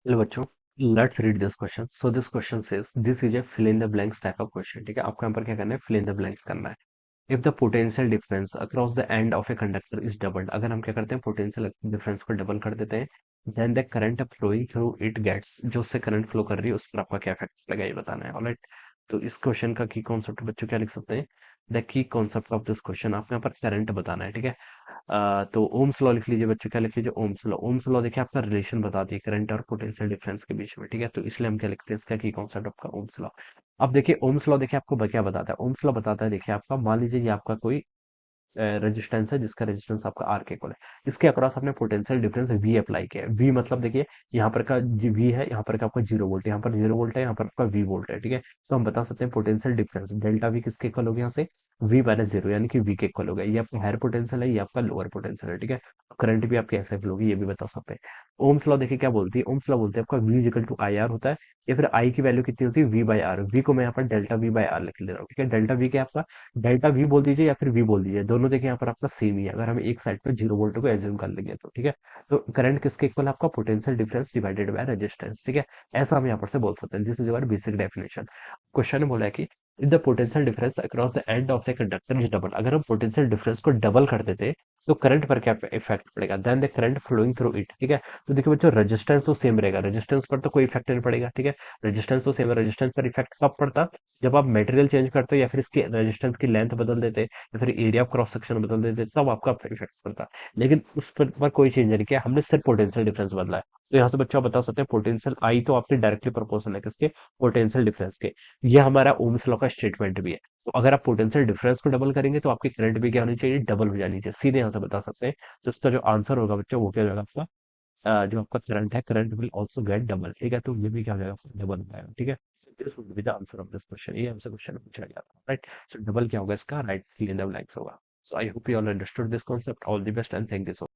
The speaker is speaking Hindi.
हेलो बच्चों, let's read this question. So this question says this is a fill in the blanks type of question. ठीक है, आपको यहाँ पर क्या करना है, फिल इन द ब्लैंक्स करना है. If the potential difference across the end of a conductor is doubled, अगर हम क्या करते हैं पोटेंशियल डिफरेंस को डबल कर देते हैं, then the current flowing through it gets, जो उससे करंट फ्लो कर रही है उस पर आपका क्या इफेक्ट लगा ये बताना है. ऑलराइट, तो इस क्वेश्चन का की कॉन्सेप्ट बच्चों क्या लिख सकते हैं. The key concept of this question, आपको यहाँ पर करंट बताना है. ठीक है, तो ओम्स लॉ लिख लीजिए बच्चों, क्या लिख लीजिए, ओम्स लॉ. ओम्स लॉ देखिए आपका रिलेशन बताती है करंट और पोटेंशियल डिफरेंस के बीच में. ठीक है, तो इसलिए हम क्या लिखते हैं, इसका की कॉन्सेप्ट आपका ओम्स लॉ. अब देखिए ओम्स लॉ देखिए आपको क्या बताता है. ओम्स लॉ बताता है देखिए आपका, मान लीजिए ये आपका कोई रेजिस्टेंस है जिसका रेजिस्टेंस आपका आर के इक्वल है. इसके अक्रॉस आपने पोटेंशियल डिफरेंस वी अप्लाई किया है. वी मतलब देखिए यहाँ पर का वी है, यहाँ पर का आपका 0 वोल्ट है, यहाँ पर 0 वोल्ट है, यहाँ पर आपका वी वोल्ट है. ठीक है, तो हम बता सकते हैं पोटेंशियल डिफरेंस डेल्टा वी किसके इक्वल हो गया, यहाँ से वी माइनस जीरो, यानी कि वी के इक्वल हो गया. ये आपका हायर पोटेंशियल है, ये आपका लोअर पोटेंशियल है. ठीक है, करंट भी आपकी ऐसे फ्लो होगी, ये भी बता सकते हैं. ओम्स लॉ देखिए क्या बोलती है, ओम्स लॉ बोलते हैं आपका V equal to I R होता है, या फिर आई की वैल्यू कितनी होती है, वी बाई आर. वी को मैं यहाँ पर डेल्टा वी बाई आर लिख ले रहा हूँ. ठीक है, डेल्टा वी क्या है आपका, डेल्टा वी बोल दीजिए या फिर वी बोल दीजिए, दोनों देखिए यहाँ पर आपका सेम ही है, अगर हम एक साइड पे 0 वोल्ट को एज्यूम कर लेंगे तो. ठीक है, तो करंट किसके इक्वल है आपका, potential difference divided by resistance. ठीक है, ऐसा हम यहाँ पर से बोल सकते हैं. This is your basic definition. Question ने बोला है कि if the potential difference across the end of the conductor is double, अगर हम पोटेंशियल डिफरेंस को डबल कर देते तो करंट पर क्या इफेक्ट पड़ेगा, then the current flowing through it. ठीक है, तो देखिए बच्चों रेजिस्टेंस तो सेम रहेगा, रेजिस्टेंस पर तो कोई इफेक्ट नहीं पड़ेगा. ठीक है, रेजिस्टेंस तो सेम है, रेजिस्टेंस पर इफेक्ट कब पड़ता, जब आप मटेरियल चेंज करते हो या फिर इसकी रेजिस्टेंस की लेंथ बदल देते या फिर एरिया ऑफ क्रॉस सेक्शन बदल देते, तब आपका इफेक्ट पड़ता है. लेकिन उस पर कोई चेंज नहीं किया हमने, सिर्फ पोटेंशियल डिफरेंस बदला है. तो यहाँ से बच्चों आप बता सकते हैं पोटेंशियल आई तो आपके डायरेक्टली प्रोपोर्शनल है किसके, पोटेंशियल डिफरेंस के. ये हमारा ओम्स लॉ का स्टेटमेंट भी है. तो अगर आप पोटेंशियल डिफरेंस को डबल करेंगे तो आपकी करंट भी क्या होनी चाहिए, डबल हो जानी चाहिए. सीधे यहाँ से बता सकते हैं. तो इसका जो आंसर होगा बच्चों वो क्या हो जाएगा आपका, जो आपका करंट है, current will also get double. ठीक है, तो ये भी क्या हो जाएगा, डबल हो जाएगा. ठीक है, this would be the answer of this question. ये हमसे क्वेश्चन पूछा गया था, राइट. सो डबल क्या होगा इसका, right, fill in the blanks होगा. So I hope you all understood this concept. All the best and thank you so